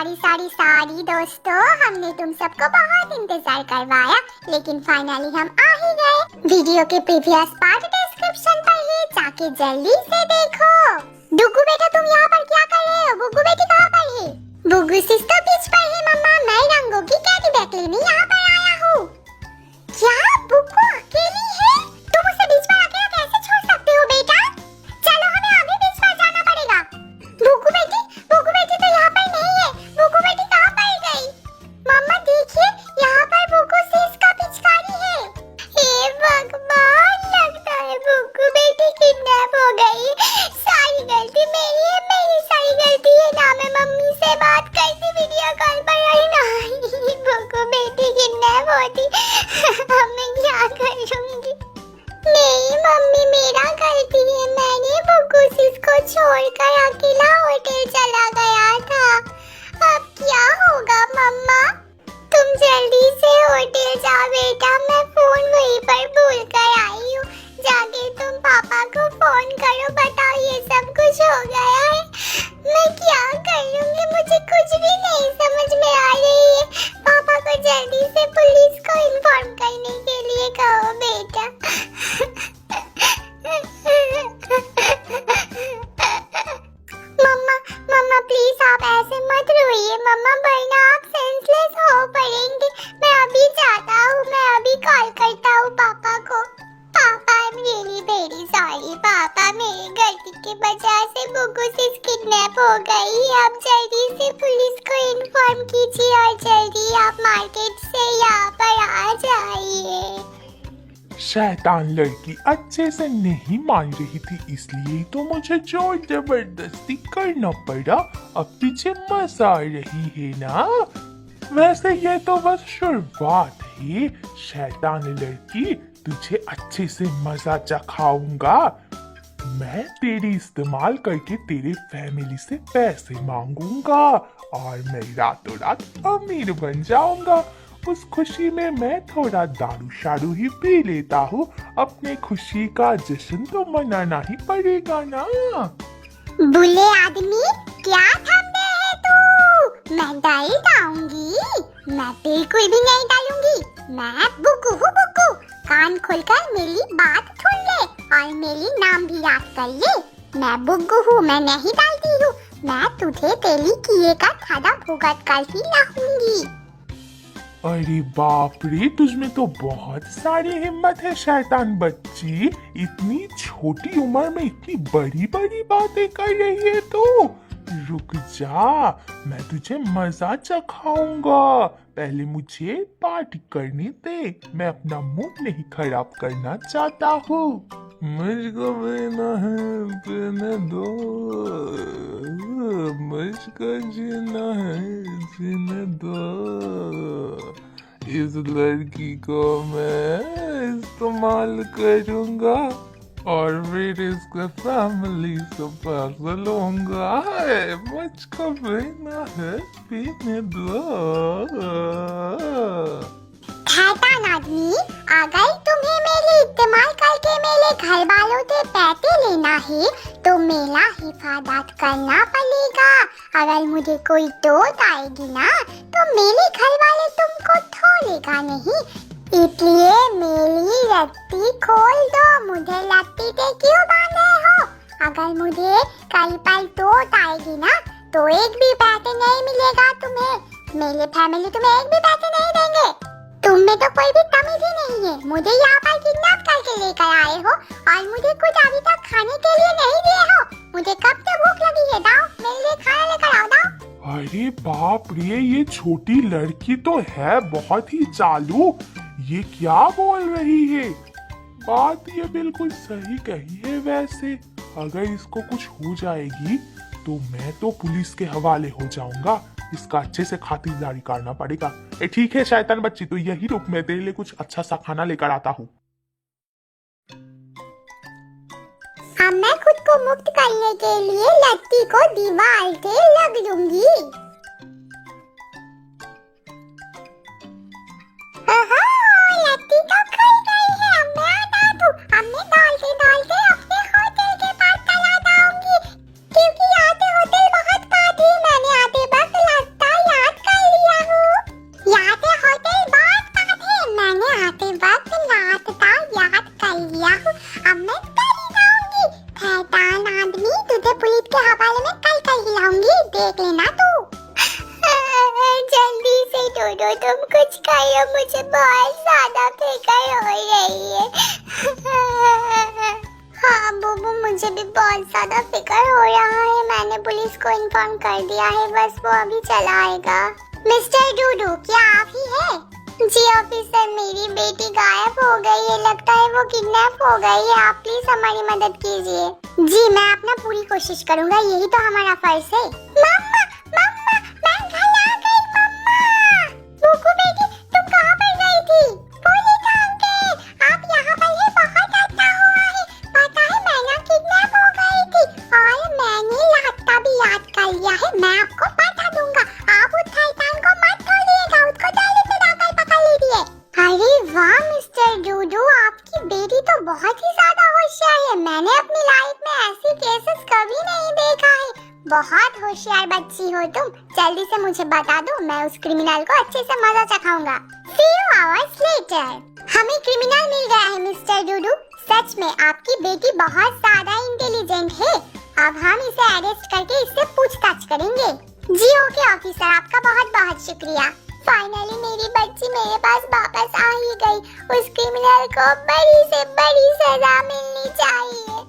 सारी दोस्तों, हमने तुम सबको बहुत इंतजार करवाया, लेकिन फाइनली हम आ ही गए। वीडियो के प्रीवियस पार्ट डिस्क्रिप्शन पर है, जाके जल्दी से देखो। डुगू बेटा, तुम यहाँ पर क्या कर रहे हो? बुगू बेटी कहाँ पर है? बुगू सिस तो बीच पर है। मम्मा, मैं रंगों की कैडी बैग लेने यहाँ पर आया हूँ। क्या बुगू अकेली है? तुम उसे बीच पर अकेला कैसे छोड़ सकते हो बेटा? चलो, हमें अभी बीच पर जाना पड़ेगा। बुगू बेटी तो यहाँ पर नहीं है। बुगू बेटी कहाँ पर गई? मम्मा देखिए, यहाँ पर बुगू सिस का पिचकारी है। हे भगवान, लगता है बुगू बेटी किडनैप हो गई। सारी गलती मेरी है, मेरी सारी गलती है ना। मैं मम्मी से बात करती वीडियो कॉल पर, आई ना बुगू बेटी किडनैप होती। अब मैं क्या करूँगी? नहीं मम्मी, मेरा गलती है। मैंने बुगू सिस को छोड़कर अकेला होटल चला गया था। अब क्या होगा मम्मा? तुम जल्दी से होटल जाओ बेटा, मैं फोन वहीं पर भूल कर आई हूँ। जाके तुम पापा को फोन करो, बताओ ये सब कुछ हो गया है। मैं क्या करूँगी? मुझे कुछ भी नहीं समझ में आ रही है। पापा को जल्दी से पुलिस को इन्फॉर्म करने के लिए कहो बेटा। मम्मा प्लीज आप ऐसे मत रोइए मम्मा, वरना आप सेंसलेस हो पड़ेंगे। मैं अभी जाता हूँ, मैं अभी कॉल करता हूँ पापा को। पापा, I am really very sorry पापा, मेरी गलती की वजह से बुगू सिस किडनैप हो गई। आप जल्दी से पुलिस को इन्फॉर्म कीजिए और जल्दी आप मार्केट से यहाँ पर आ जाइए। शैतान लड़की अच्छे से नहीं मान रही थी, इसलिए तो मुझे जोर जबरदस्ती करना पड़ा। अब पीछे मजा आ रही है ना? वैसे ये तो बस शुरुआत है। शैतान लड़की, तुझे अच्छे से मजा चखाऊंगा। मैं तेरी इस्तेमाल करके तेरे फैमिली से पैसे मांगूंगा और मैं रातों रात अमीर बन जाऊंगा। उस खुशी में मैं थोड़ा दारू शारू ही पी लेता हूँ। अपने खुशी का जश्न तो मनाना ही पड़ेगा ना। बुले आदमी, क्या थंबे है तू? मैं डाल डाऊंगी? मैं बिल्कुल भी नहीं डालूंगी। मैं बुगू हूँ बुगू। कान खोलकर मेरी बात सुन ले और मेरी नाम भी याद कर ले। मैं बुगू हूँ, मैं नहीं डालती हूँ। मैं तुझे तेली किए का खाना भुगत कर ही लाऊंगी। अरे बाप रे, तुझमें तो बहुत सारी हिम्मत है शैतान बच्ची। इतनी छोटी उम्र में इतनी बड़ी बड़ी बातें कर रही है तू। रुक जा, मैं तुझे मजा चखाऊंगा। पहले मुझे पार्टी करने दे, मैं अपना मूड नहीं खराब करना चाहता हूँ। मुझको पीना है, पीने दो। मुझको जीना है, जीने दो। इस लड़की को मैं इस्तेमाल करूंगा और फिर इसके फैमिली से पैसे लूंगा। मुझको पीना है, पीने दो। शैतान आदमी, अगर तुम्हें मेरे इस्तेमाल करके मेरे घर वालों से पैसे लेना है तो मेरा हिफाजत करना पड़ेगा। अगर मुझे कोई टोट आएगी ना तो मेरे घर वाले तुमको छोड़ेगा नहीं। इसलिए मेरी रस्सी खोल दो। मुझे रस्सी से क्यों बांधे हो? अगर मुझे कल पर टोट आएगी ना तो एक भी पैसे नहीं मिलेगा तुम्हें। मेरे फैमिली तुम्हें एक भी पैसे नहीं देंगे। तुम में तो कोई भी तमीज ही नहीं है। मुझे यहाँ पर किडनैप करके लेकर आए हो और मुझे कुछ अभी तक खाने के लिए नहीं दिए हो। मुझे कब से भूख लगी है, दाओ मेरे लिए खाना लेकर आओ, दाओ। अरे बाप रे, ये छोटी लड़की तो है बहुत ही चालू। ये क्या बोल रही है? बात ये बिल्कुल सही कही है। वैसे अगर इसको कुछ हो जाएगी तो मैं तो पुलिस के हवाले हो जाऊंगा। इसका अच्छे से खातिरदारी करना पड़ेगा। ठीक है शैतान बच्ची, तो यही रुक, मैं तेरे लिए कुछ अच्छा सा खाना लेकर आता हूँ। अब मैं खुद को मुक्त करने के लिए लत्ती को दीवार से लग लूंगी। लत्ती तो खुल गई है। अब मैं आता हूँ। अब मैं दौड़ते अपने होटल के पास चला जाऊंगी, क्योंकयहाँ से होटल बहुत पास है। मैंने आते वक्त रास्ता डूडू तुम कुछ कहो, मुझे बहुत ज्यादा फिक्र हो रही है। हाँ बुबू, मुझे भी बहुत ज्यादा फिक्र हो रहा है। मैंने पुलिस को इन्फॉर्म कर दिया है, बस वो अभी चला आएगा। मिस्टर डूडू, क्या आप ही हैं? जी ऑफिसर, मेरी बेटी गायब हो गई है, लगता है वो किडनैप हो गई है। आप प्लीज हमारी मदद कीजिए। जी मैं अपना पूरी कोशिश करूंगा, यही तो हमारा फर्ज है। मम्मा, मम्मा, मैं घर आ गई। मम्मा, बुबू बेटी, तुम कहाँ पर गई थी? पुलिस अंकल, आप यहाँ पर ही, बहुत अच्छा हुआ है। पता है मैना किडनैप हो गई थी और मैंने लाता भी याद कर लिया है। मैं आपको बता दूंगा, आप उस शैतान को मत छोड़िएगा, उसको जेल में डालकर पकड़ लीजिए। अरे वाह मिस्टर डूडू, आपकी बेटी तो बहुत ही ज्यादा होशियार है। मैंने अपनी लाइफ में ऐसे केसेस कभी नहीं देखा है। बहुत होशियार बच्ची हो तुम। जल्दी से मुझे बता दो, मैं उस क्रिमिनल को अच्छे से मजा चखाऊंगा। Few hours later, हमें क्रिमिनल मिल गया है मिस्टर डूडू। सच में आपकी बेटी बहुत ज्यादा इंटेलिजेंट है। अब हम इसे अरेस्ट करके इससे पूछताछ करेंगे। जी ओके ऑफिसर, आपका बहुत बहुत शुक्रिया। फाइनली मेरी बच्ची मेरे पास वापस आ ही गई। उस क्रिमिनल को बड़ी से बड़ी सजा मिलनी चाहिए।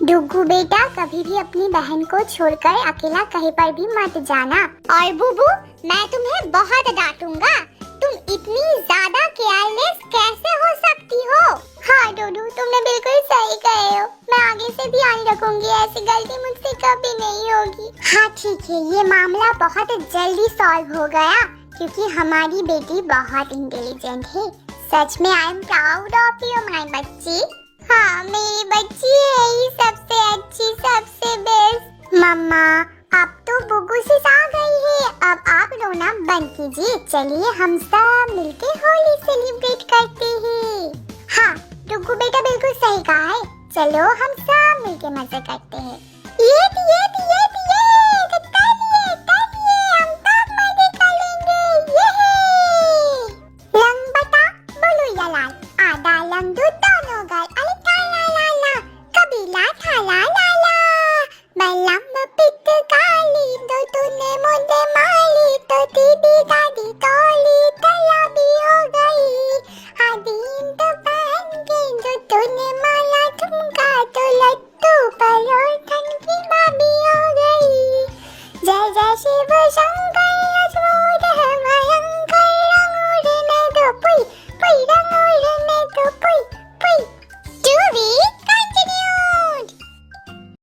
डुगू बेटा, कभी भी अपनी बहन को छोड़कर अकेला कहीं पर भी मत जाना। और बुबू, मैं तुम्हें बहुत डांटूंगा। तुम इतनी ज्यादा केयरलेस कैसे हो सकती हो? हाँ डूडू, तुमने बिल्कुल सही कहे हो। मैं आगे से ध्यान रखूंगी, ऐसी गलती मुझसे कभी नहीं होगी। हाँ ठीक है, ये मामला बहुत जल्दी सॉल्व हो गया क्योंकि हमारी बेटी बहुत इंटेलिजेंट है। सच में I am proud of you my बच्ची। हाँ, मेरी बच्ची है ही सबसे अच्छी, सबसे बेस्ट। मम्मा, अब तो बुगू से आ गई है। अब आप रोना बंद कीजिए। चलिए हम सब मिलके होली सेलिब्रेट करते हैं। हाँ, डुगू बेटा बिल्कुल सही कहा है। चलो हम सब मिलके मजे करते हैं। ये